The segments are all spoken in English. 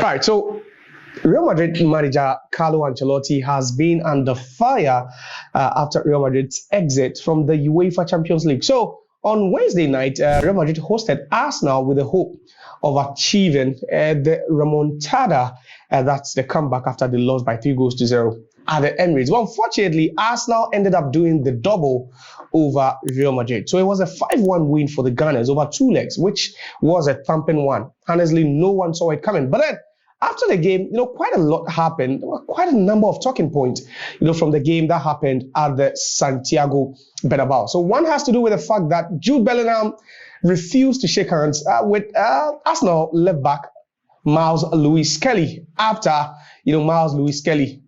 Right, so Real Madrid manager Carlo Ancelotti has been under fire after Real Madrid's exit from the UEFA Champions League. So on Wednesday night, Real Madrid hosted Arsenal with the hope of achieving the remontada. That's the comeback after they lost by 3-0 at the Emirates. Well, unfortunately, Arsenal ended up doing the double over Real Madrid. So it was a 5-1 win for the Gunners over 2 legs, which was a thumping one. Honestly, no one saw it coming. But then, after the game, quite a lot happened. There were quite a number of talking points, from the game that happened at the Santiago Bernabéu. So one has to do with the fact that Jude Bellingham refused to shake hands with Arsenal left back Miles Lewis-Kelly after, Miles Lewis-Kelly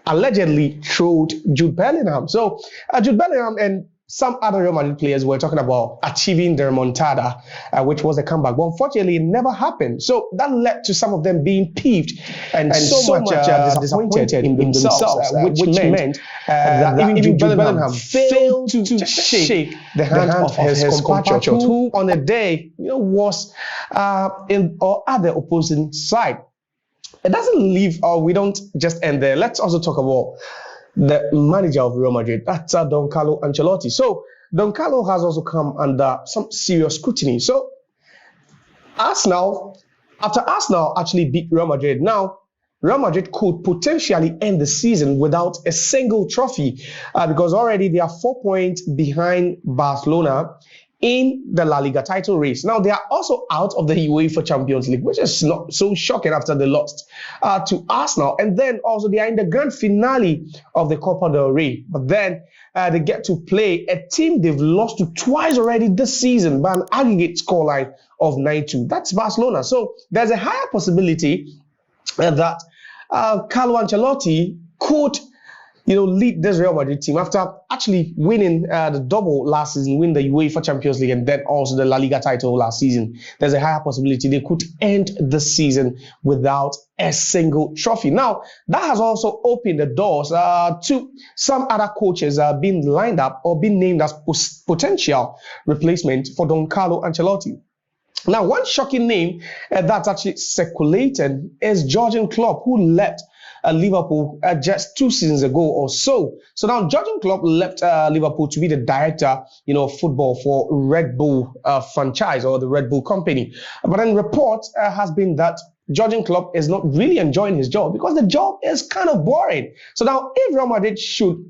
allegedly trolled Jude Bellingham. So Jude Bellingham and some other Real Madrid players were talking about achieving the remontada, which was a comeback. But unfortunately, it never happened. So that led to some of them being peeved and so much disappointed in themselves, which meant that even Jude Bellingham failed to shake the hand of his compatriot, who on the day was in or at the opposing side. It doesn't leave, or we don't just end there. Let's also talk about the manager of Real Madrid, that's Don Carlo Ancelotti. So Don Carlo has also come under some serious scrutiny. So after Arsenal actually beat Real Madrid, now Real Madrid could potentially end the season without a single trophy because already they are 4 points behind Barcelona in the Laliga title race. Now, they are also out of the UEFA Champions League, which is not so shocking after they lost to Arsenal. And then also they are in the grand finale of the Copa del Rey. But then they get to play a team they've lost to twice already this season by an aggregate scoreline of 9-2. That's Barcelona. So there's a higher possibility that Carlo Ancelotti could lead this Real Madrid team after actually winning the double last season, win the UEFA Champions League and then also the La Liga title last season. There's a higher possibility they could end the season without a single trophy. Now, that has also opened the doors to some other coaches being lined up or being named as potential replacement for Don Carlo Ancelotti. Now, one shocking name that's actually circulated is Jurgen Klopp, who left Liverpool just 2 seasons ago or so. So now Jurgen Klopp left Liverpool to be the director, of football for Red Bull franchise or the Red Bull company. But then reports has been that Jurgen Klopp is not really enjoying his job because the job is kind of boring. So now if Real Madrid should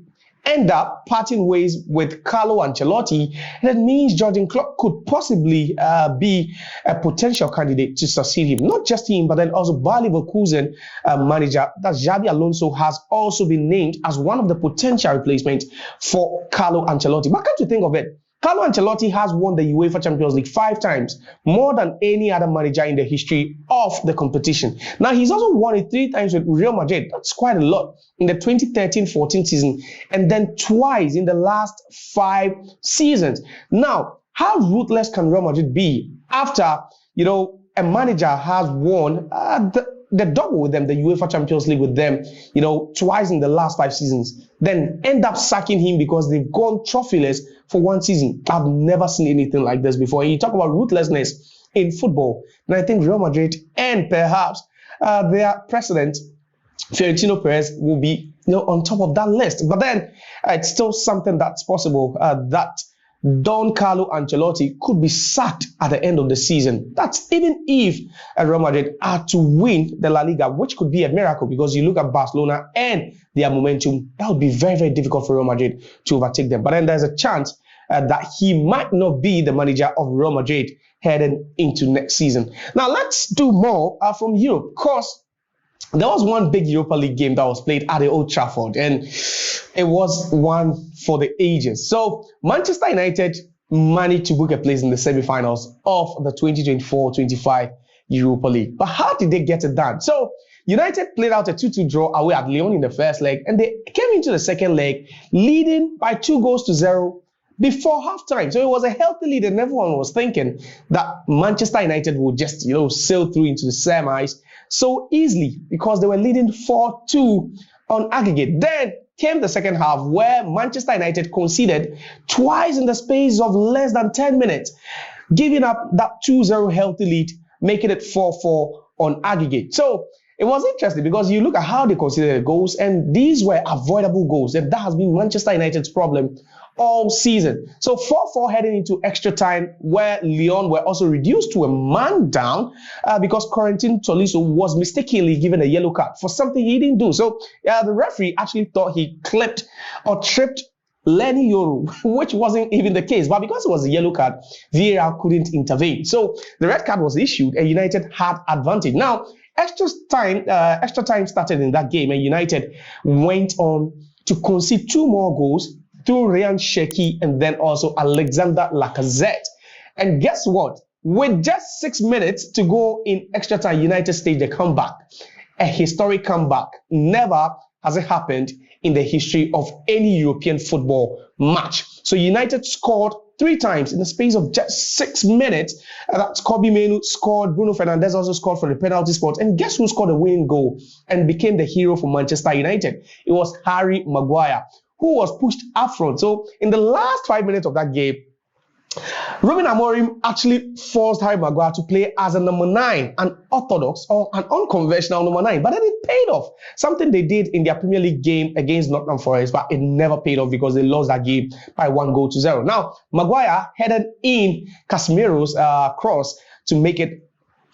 end up parting ways with Carlo Ancelotti, that means Jurgen Klopp could possibly be a potential candidate to succeed him. Not just him, but then also Bayer Leverkusen manager, that's Xabi Alonso, has also been named as one of the potential replacements for Carlo Ancelotti. But come to think of it, Carlo Ancelotti has won the UEFA Champions League 5 times, more than any other manager in the history of the competition. Now, he's also won it 3 times with Real Madrid. That's quite a lot in the 2013-14 season, and then twice in the last 5 seasons. Now, how ruthless can Real Madrid be after, a manager has won the double with them, the UEFA Champions League with them, twice in the last 5 seasons, then end up sacking him because they've gone trophyless for 1 season. I've never seen anything like this before. And you talk about ruthlessness in football, and I think Real Madrid and perhaps their president, Florentino Perez, will be on top of that list. But then it's still something that's possible that Don Carlo Ancelotti could be sacked at the end of the season. That's even if Real Madrid are to win the La Liga, which could be a miracle because you look at Barcelona and their momentum, that would be very, very difficult for Real Madrid to overtake them. But then there's a chance that he might not be the manager of Real Madrid heading into next season. Now, let's do more from Europe, because there was one big Europa League game that was played at the Old Trafford, and it was one for the ages. So Manchester United managed to book a place in the semi-finals of the 2024-25 Europa League. But how did they get it done? So United played out a 2-2 draw away at Lyon in the first leg, and they came into the second leg leading by 2-0 before halftime. So it was a healthy lead, and everyone was thinking that Manchester United would just, sail through into the semis so easily because they were leading 4-2 on aggregate. Then came the second half, where Manchester United conceded twice in the space of less than 10 minutes, giving up that 2-0 healthy lead, making it 4-4 on aggregate. So it was interesting because you look at how they considered the goals, and these were avoidable goals. And that has been Manchester United's problem all season. So 4-4 heading into extra time, where Lyon were also reduced to a man down because Corentin Tolisso was mistakenly given a yellow card for something he didn't do. So the referee actually thought he clipped or tripped Lenny Yoru, which wasn't even the case. But because it was a yellow card, VAR couldn't intervene. So the red card was issued and United had advantage. Now, extra time started in that game, and United went on to concede 2 more goals through Ryan Sheki and then also Alexander Lacazette. And guess what? With just 6 minutes to go in extra time, United staged a comeback. A historic comeback. Never has it happened in the history of any European football match. So United scored 3 times in the space of just 6 minutes. That's Kobbie Mainoo scored, Bruno Fernandes also scored from the penalty spot. And guess who scored a winning goal and became the hero for Manchester United? It was Harry Maguire, who was pushed up front. So in the last 5 minutes of that game, Ruben Amorim actually forced Harry Maguire to play as a number 9, an orthodox or an unconventional number 9. But then it paid off. Something they did in their Premier League game against Nottingham Forest, but it never paid off because they lost that game by 1-0. Now, Maguire headed in Casemiro's cross to make it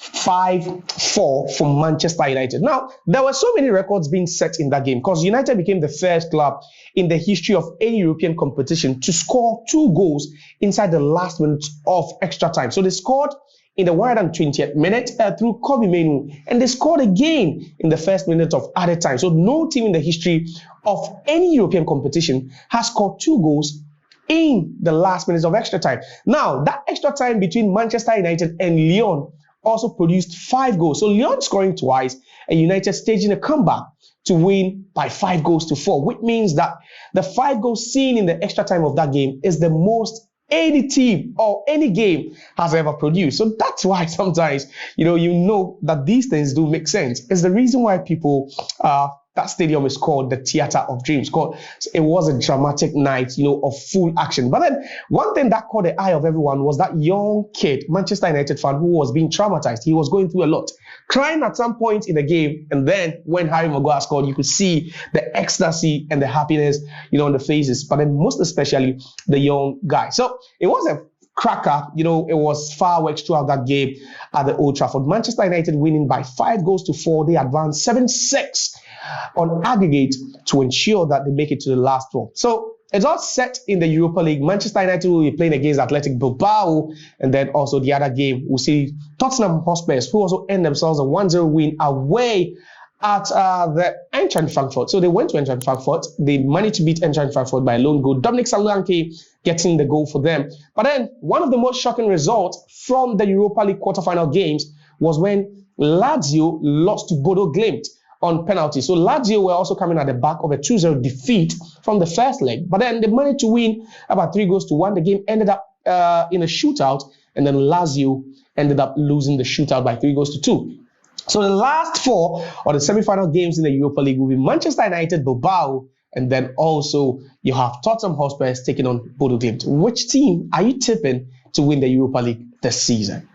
5-4 for Manchester United. Now, there were so many records being set in that game because United became the first club in the history of any European competition to score 2 goals inside the last minute of extra time. So they scored in the 120th minute through Kobbie Mainoo, and they scored again in the first minute of added time. So no team in the history of any European competition has scored 2 goals in the last minutes of extra time. Now, that extra time between Manchester United and Lyon also produced 5 goals. So Lyon scoring twice and United staging a comeback to win by 5-4, which means that the 5 goals seen in the extra time of that game is the most any team or any game has ever produced. So that's why sometimes, you know that these things do make sense. It's the reason why people that stadium is called the Theatre of Dreams. It was a dramatic night, of full action. But then one thing that caught the eye of everyone was that young kid, Manchester United fan, who was being traumatized. He was going through a lot, crying at some point in the game. And then when Harry Maguire scored, you could see the ecstasy and the happiness, on the faces. But then most especially the young guy. So it was a cracker, it was fireworks throughout that game at the Old Trafford. Manchester United winning by 5-4. They advanced 7-6 on aggregate to ensure that they make it to the last 12. So it's all set in the Europa League. Manchester United will be playing against Athletic Bilbao, and then also the other game we'll see Tottenham Hotspurs, who also end themselves a 1-0 win away at the Eintracht Frankfurt. So they went to Eintracht Frankfurt. They managed to beat Eintracht Frankfurt by a lone goal. Dominic Solanke getting the goal for them. But then one of the most shocking results from the Europa League quarterfinal games was when Lazio lost to Bodo Glimt on penalty. So Lazio were also coming at the back of a 2-0 defeat from the first leg. But then they managed to win about 3-1. The game ended up in a shootout, and then Lazio ended up losing the shootout by 3-2. So the last 4 or the semi-final games in the Europa League will be Manchester United, Bilbao, and then also you have Tottenham Hotspur taking on Bodo Glimt. Which team are you tipping to win the Europa League this season?